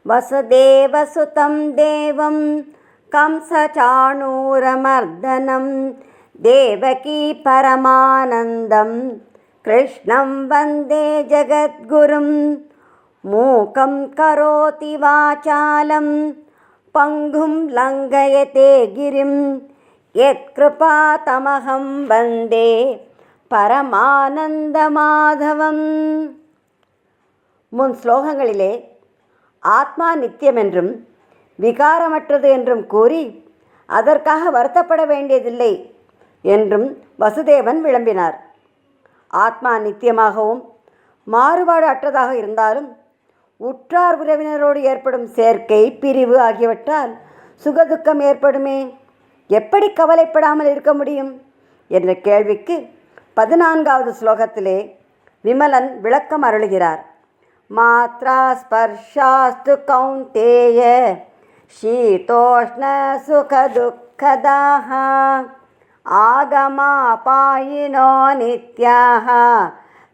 वसुदेवसुतं देवं कंसचाणूरमर्दनं देवकी परमानन्दं कृष्णं वन्दे जगद्गुरुं मूकं करोति वाचालं पङ्गुं लङ्घयते गिरिं यत्कृपातमहं वन्दे பரமானந்தமாதவம். முன் ஸ்லோகங்களிலே ஆத்மா நித்தியம் என்றும் விகாரமற்றது என்றும் கூறி அதற்காக வருத்தப்பட வேண்டியதில்லை என்றும் வசுதேவன் விளம்பினார். ஆத்மா நித்தியமாகவும் மாறுபாடு அற்றதாக இருந்தாலும் உற்றார் உறவினரோடு ஏற்படும் சேர்க்கை, பிரிவு ஆகியவற்றால் சுகதுக்கம் ஏற்படுமே, எப்படி கவலைப்படாமல் இருக்க முடியும் என்ற கேள்விக்கு 14வது ஸ்லோகத்திலே விமலன் விளக்கம் அருளுகிறார். மாத்ரா ஸ்பர்ஷாஸ்து கௌந்தேய சீதோஷ்ண சுகதுக்கதாஹ ஆகமாபாயினோ நித்யாஹ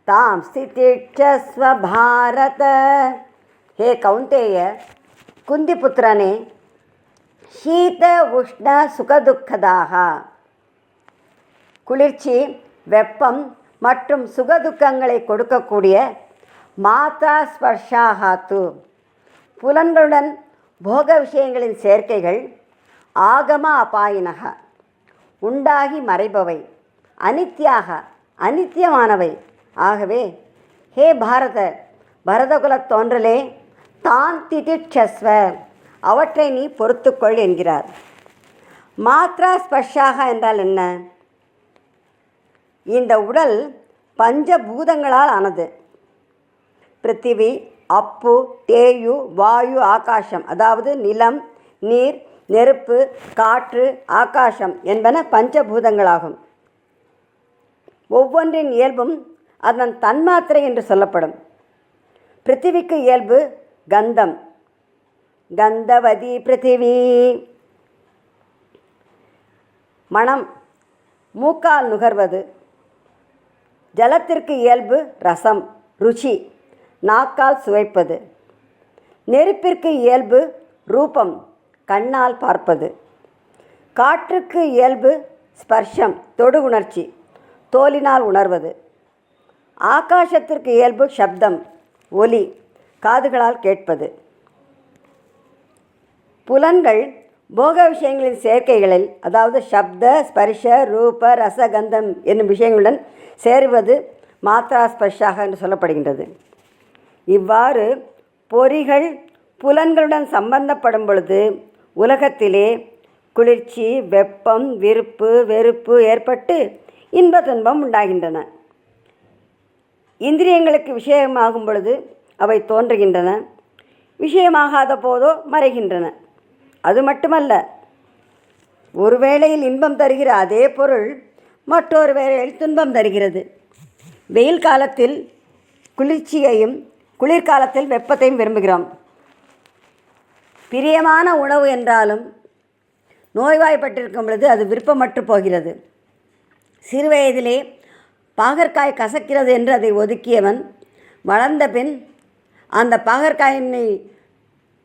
தாம் ஸ்திதிட்சஸ்வ பாரத. ஹே கௌந்தேய, குந்திபுத்திரனே, சீத உஷ்ண சுகதுக்கதாக, குளிர்ச்சி, வெப்பம் மற்றும் சுகதுக்கங்களை கொடுக்கக்கூடிய மாத்ரா ஸ்பர்ஷாஹாத்து புலன்களுடன் போக விஷயங்களின் சேர்க்கைகள் ஆகம அபாயினக உண்டாகி மறைபவை, அனித்யாக அனித்தியமானவை. ஆகவே ஹே பரதகுலத் தோன்றலே, தான் திதிட்சஸ்வ அவற்றை நீ பொறுத்துக்கொள் என்கிறார். மாத்ரா ஸ்பர்ஷாக என்றால் என்ன? இந்த உடல் பஞ்சபூதங்களால் ஆனது. பிருத்திவி, அப்பு, தேயு, வாயு, ஆகாசம், அதாவது நிலம், நீர், நெருப்பு, காற்று, ஆகாசம் என்பன பஞ்சபூதங்களாகும். ஒவ்வொன்றின் இயல்பும் அதன் தன்மாத்திரை என்று சொல்லப்படும். பிருத்திவிக்கு இயல்பு கந்தம், கந்தவதி பிருத்திவி. மனம், மூக்கால் நுகர்வது. ஜலத்திற்கு இயல்பு ரசம், ருச்சி, நாக்கால் சுவைப்பது. நெருப்பிற்கு இயல்பு ரூபம், கண்ணால் பார்ப்பது. காற்றுக்கு இயல்பு ஸ்பர்ஷம், தொடு உணர்ச்சி, தோலினால் உணர்வது. ஆகாசத்திற்கு இயல்பு சப்தம், ஒலி, காதுகளால் கேட்பது. புலன்கள் போக விஷயங்களின் சேர்க்கைகளில், அதாவது சப்த, ஸ்பர்ஷ, ரூப, ரசகந்தம் என்னும் விஷயங்களுடன் சேருவது மாத்ரா ஸ்பர்ஷாக என்று சொல்லப்படுகின்றது. இவ்வாறு பொறிகள் புலன்களுடன் சம்பந்தப்படும் பொழுது உலகத்திலே குளிர்ச்சி, வெப்பம், விருப்பு, வெறுப்பு ஏற்பட்டு இன்ப துன்பம் உண்டாகின்றன. இந்திரியங்களுக்கு விஷயமாகும் பொழுது அவை தோன்றுகின்றன, விஷயமாகாத போதோ மறைகின்றன. அது மட்டுமல்ல, ஒரு வேளையில் இன்பம் தருகிற அதே பொருள் மற்றொரு வேளையில் துன்பம் தருகிறது. வெயில் காலத்தில் குளிர்ச்சியையும் குளிர்காலத்தில் வெப்பத்தையும் விரும்புகிறோம். பிரியமான உணவு என்றாலும் நோய்வாய்ப்பட்டிருக்கும் பொழுது அது விருப்பமற்று போகிறது. சிறுவயதிலே பாகற்காய் கசக்கிறது என்று அதை ஒதுக்கியவன் வளர்ந்த பின் அந்த பாகற்காயினை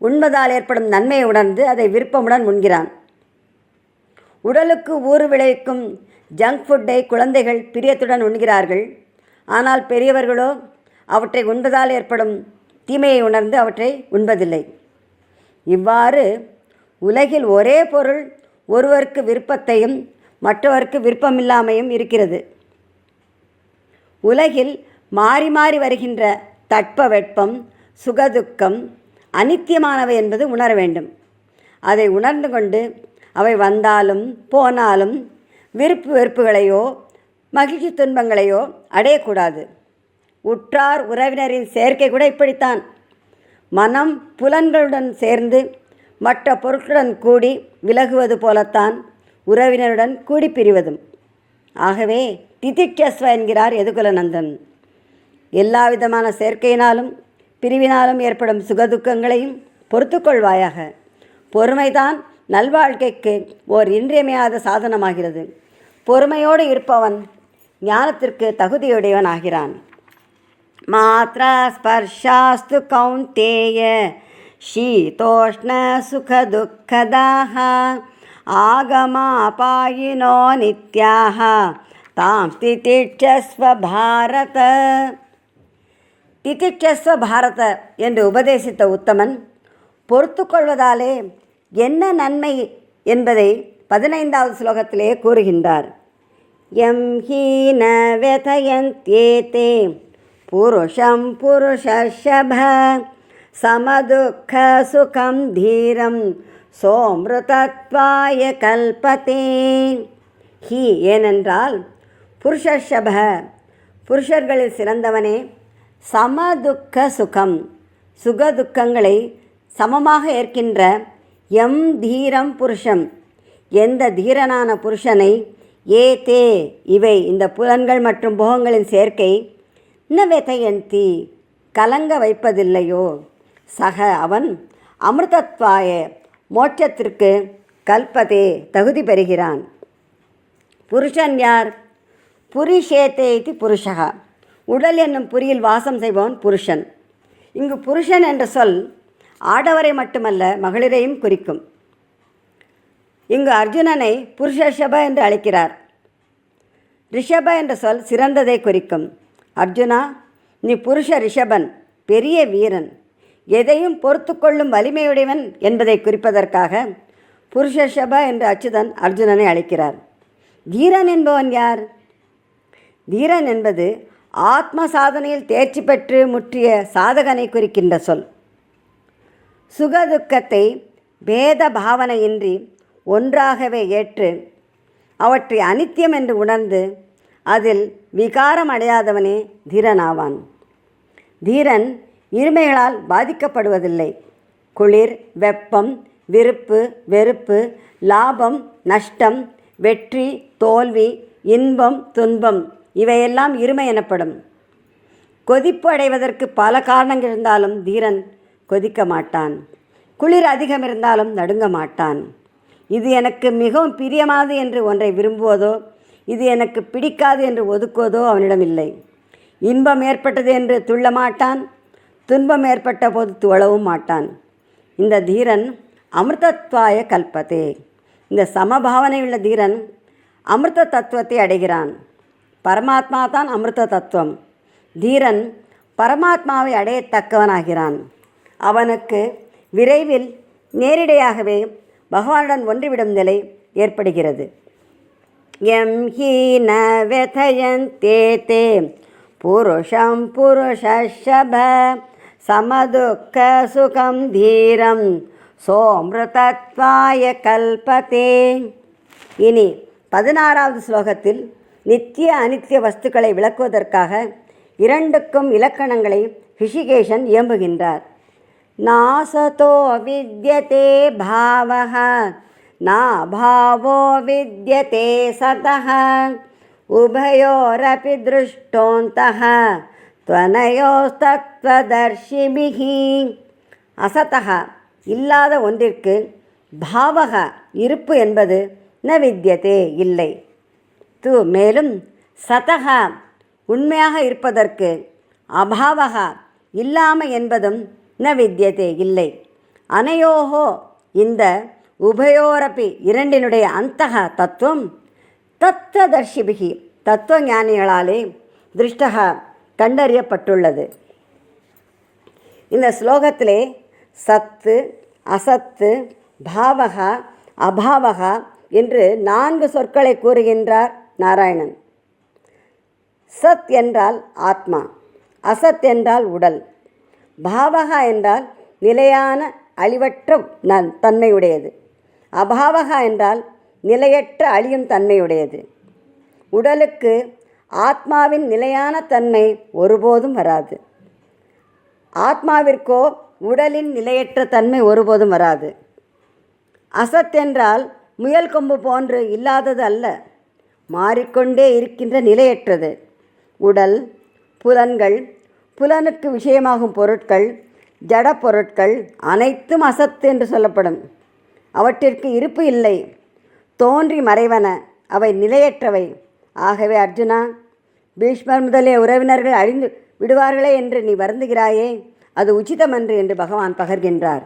உண்பதால் ஏற்படும் நன்மையை உணர்ந்து அதை விருப்பமுடன் உண்கிறான். உடலுக்கு ஊறு விளைவிக்கும் ஜங்க் ஃபுட்டை குழந்தைகள் பிரியத்துடன் உண்கிறார்கள். ஆனால் பெரியவர்களோ அவற்றை உண்பதால் ஏற்படும் தீமையை உணர்ந்து அவற்றை உண்பதில்லை. இவ்வாறு உலகில் ஒரே பொருள் ஒருவருக்கு விருப்பத்தையும் மற்றவருக்கு விருப்பமில்லாமையும் இருக்கிறது. உலகில் மாறி மாறி வருகின்ற தட்ப வெப்பம், சுகதுக்கம் அனித்தியமானவை என்பது உணர வேண்டும். அதை உணர்ந்து கொண்டு அவை வந்தாலும் போனாலும் விருப்பு வெறுப்புகளையோ மகிழ்ச்சி துன்பங்களையோ அடையக்கூடாது. உற்றார் உறவினரின் சேர்க்கை கூட இப்படித்தான். மனம் புலன்களுடன் சேர்ந்து மற்ற பொருட்களுடன் கூடி விலகுவது போலத்தான் உறவினருடன் கூடி பிரிவதும். ஆகவே திதிட்சஸ்வ என்கிறார் யதுகுலநந்தன். எல்லா விதமான சேர்க்கையினாலும் பிரிவினாலும் ஏற்படும் சுகதுக்கங்களையும் பொறுத்துக்கொள்வாயாக. பொறுமைதான் நல்வாழ்க்கைக்கு ஓர் இன்றியமையாத சாதனமாகிறது. பொறுமையோடு இருப்பவன் ஞானத்திற்கு தகுதியுடையவன் ஆகிறான். மாத்ரா ஸ்பர்ஷாஸ்து கௌந்தேய शीतोष्णसुखदुःखदाः आगमापायिनो नित्याः तां तितिक्षस्व भारत. திதிட்சஸ்வ பாரத என்று உபதேசித்த உத்தமன் பொறுத்து கொள்வதாலே என்ன நன்மை என்பதை 15வது ஸ்லோகத்திலே கூறுகின்றார். எம் ஹீன வெதயந்தேதே புருஷம் புருஷர்ஷப சமதுக்க சுகம் தீரம் சோம்ருதத்வாய கல்பதே. ஹி ஏனென்றால் புருஷர்ஷப புருஷர்களில் சிறந்தவனே, சமதுக்க சுகம் சுகதுக்கங்களை சமமாக ஏற்கின்ற எம் தீரம் புருஷம் எந்த தீரனான புருஷனை ஏதே இவை இந்த புலன்கள் மற்றும் போகங்களின் சேர்க்கை ந வெதயந்தி கலங்க வைப்பதில்லையோ, சக அவன் அமிர்தத்வாய மோட்சத்திற்கு கல்பதே தகுதி பெறுகிறான். புருஷன் யார்? புரிஷேத்தே இது புருஷா உடல் என்னும் புரியில் வாசம் செய்பவன் புருஷன். இங்கு புருஷன் என்ற சொல் ஆடவரை மட்டுமல்ல மகளிரையும் குறிக்கும். இங்கு அர்ஜுனனை புருஷர்ஷப என்று அழைக்கிறார். ரிஷப என்ற சொல் சிறந்ததை குறிக்கும். அர்ஜுனா, நீ புருஷ ரிஷபன், பெரிய வீரன், எதையும் பொறுத்து கொள்ளும் வலிமையுடையவன் என்பதை குறிப்பதற்காக புருஷர்ஷப என்று அச்சுதன் அர்ஜுனனை அழைக்கிறார். தீரன் என்பவன் யார்? தீரன் என்பது ஆத்ம சாதனையில் தேர்ச்சி பெற்று முற்றிய சாதகனை குறிக்கின்ற சொல். சுகதுக்கத்தை பேத பாவனையின்றி ஒன்றாகவே ஏற்று அவற்றை அனித்தியம் என்று உணர்ந்து அதில் விகாரம் அடையாதவனே தீரனாவான். தீரன் இருமைகளால் பாதிக்கப்படுவதில்லை. குளிர், வெப்பம், விருப்பு, வெறுப்பு, லாபம், நஷ்டம், வெற்றி, தோல்வி, இன்பம், துன்பம் இவையெல்லாம் இருமை எனப்படும். கொதிப்பு அடைவதற்கு பல காரணங்கள் இருந்தாலும் தீரன் கொதிக்க மாட்டான். குளிர் அதிகம் இருந்தாலும் நடுங்க மாட்டான். இது எனக்கு மிகவும் பிரியமானது என்று ஒன்றை விரும்புவதோ, இது எனக்கு பிடிக்காது என்று ஒதுக்குவதோ அவனிடம் இல்லை. இன்பம் ஏற்பட்டது என்று துள்ள மாட்டான், துன்பம் ஏற்பட்ட போது துவளவும் மாட்டான். இந்த தீரன் அமிர்தத்வாய கல்பதே. இந்த சமபாவனையுள்ள தீரன் அமிர்த தத்துவத்தை அடைகிறான். பரமாத்மா தான் அமிர்த தத்துவம். தீரன் பரமாத்மாவை அடையத்தக்கவனாகிறான். அவனுக்கு விரைவில் நேரிடையாகவே பகவானுடன் ஒன்றிவிடும் நிலை ஏற்படுகிறது. எம் ஹீன வெதயந்தேதே புருஷம் புருஷர்ஷப சமதுக்க சுகம் தீரம் சோம்ருதத்வாய கல்பதே. இனி 16வது ஸ்லோகத்தில் நித்திய அனித்திய வஸ்துக்களை விளக்குவதற்காக இரண்டுக்கும் இலக்கணங்களை ரிஷிகேஷன் இயம்புகின்றார். நாசதோ வித்யதே பாவஹ நாபாவோ வித்யதே சதஹ உபயோரபி திருஷ்டோந்தஹ த்வனயோஸ்தத்வதர்ஷிபிஹி. அசதஹ இல்லாத ஒன்றிற்கு பாவக இருப்பு என்பது ந வித்யதே இல்லை. மேலும் சதக உண்மையாக இருப்பதற்கு அபாவக இல்லாமை என்பதும் ந வித்யதே இல்லை. அனையோகோ இந்த உபயோரப்பி இரண்டினுடைய அந்தக தத்துவம் தத்துவதர்ஷிபிகி தத்துவ ஞானிகளாலே திருஷ்டக கண்டறியப்பட்டுள்ளது. இந்த ஸ்லோகத்திலே சத்து, அசத்து, பாவக, அபாவக என்று 4 சொற்களை கூறுகின்றார் நாராயணன். சத் என்றால் ஆத்மா, அசத் என்றால் உடல், பாவகா என்றால் நிலையான அழிவற்ற தன்மையுடையது, அபாவகா என்றால் நிலையற்ற அழியும் தன்மையுடையது. உடலுக்கு ஆத்மாவின் நிலையான தன்மை ஒருபோதும் வராது. ஆத்மாவிற்கோ உடலின் நிலையற்ற தன்மை ஒருபோதும் வராது. அசத் என்றால் முயல் கொம்பு போன்று இல்லாதது அல்ல, மாறிக்கொண்டே இருக்கின்ற நிலையற்றது. உடல், புலன்கள், புலனுக்கு விஷயமாகும் பொருட்கள், ஜட பொருட்கள் அனைத்தும் அசத்து என்று சொல்லப்படும். அவற்றிற்கு இருப்பு இல்லை, தோன்றி மறைவன, அவை நிலையற்றவை. ஆகவே அர்ஜுனா, பீஷ்மர் முதலிய உறவினர்கள் அழிந்து விடுவார்களே என்று நீ வருந்துகிறாயே, அது உச்சிதமன்று என்று பகவான் பகர்கின்றார்.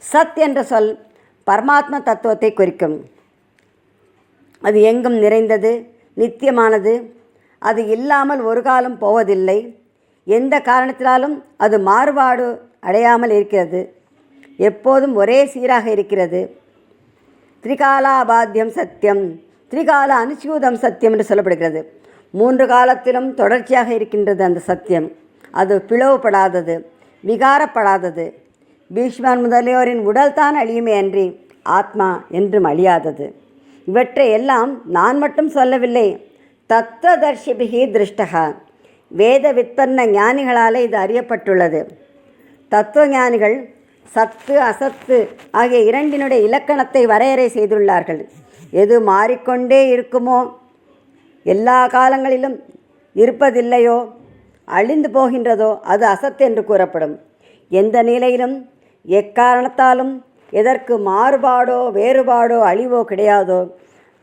சத் என்ற சொல் பரமாத்ம தத்துவத்தை குறிக்கும். அது எங்கும் நிறைந்தது, நித்தியமானது. அது இல்லாமல் ஒரு காலம் போவதில்லை. எந்த காரணத்தினாலும் அது மாறுபாடு அடையாமல் இருக்கிறது. எப்போதும் ஒரே சீராக இருக்கிறது. திரிகாலாபாத்தியம் சத்தியம், திரிகால அனுசூதம் சத்தியம் என்று சொல்லப்படுகிறது. 3 காலத்திலும் தொடர்ச்சியாக இருக்கின்றது அந்த சத்தியம். அது பிளவுபடாதது, விகாரப்படாதது. பீஷ்மர் முதலியோரின் உடல்தான் அழியுமே அன்றி ஆத்மா என்றும் அழியாதது. இவற்றை எல்லாம் நான் மட்டும் சொல்லவில்லை. தத்துவதர்ஷிபிகி திருஷ்டகா, வேத விற்பன்ன ஞானிகளால் இது அறியப்பட்டுள்ளது. தத்துவ ஞானிகள் சத்து அசத்து ஆகிய இரண்டினுடைய இலக்கணத்தை வரையறை செய்துள்ளார்கள். எது மாறிக்கொண்டே இருக்குமோ, எல்லா காலங்களிலும் இருப்பதில்லையோ, அழிந்து போகின்றதோ அது அசத்து என்று கூறப்படும். எந்த நிலையிலும் எக்காரணத்தாலும் எதற்கு மாறுபாடோ வேறுபாடோ அழிவோ கிடையாதோ,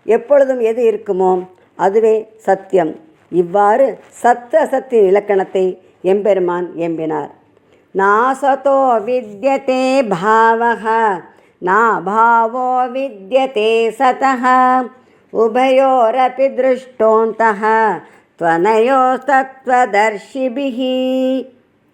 எப்பொழுதும் எது இருக்குமோ அதுவே சத்தியம். இவ்வாறு சத்து அசத்தின் இலக்கணத்தை எம்பெருமான் எம்பினார். நாசதோ வித்யதே பாவஹ நாபாவோ வித்யதே சதஹ உபயோரபி திருஷ்டோந்தஹ த்வனயோஸ்தத்வதர்ஷிபிஹி.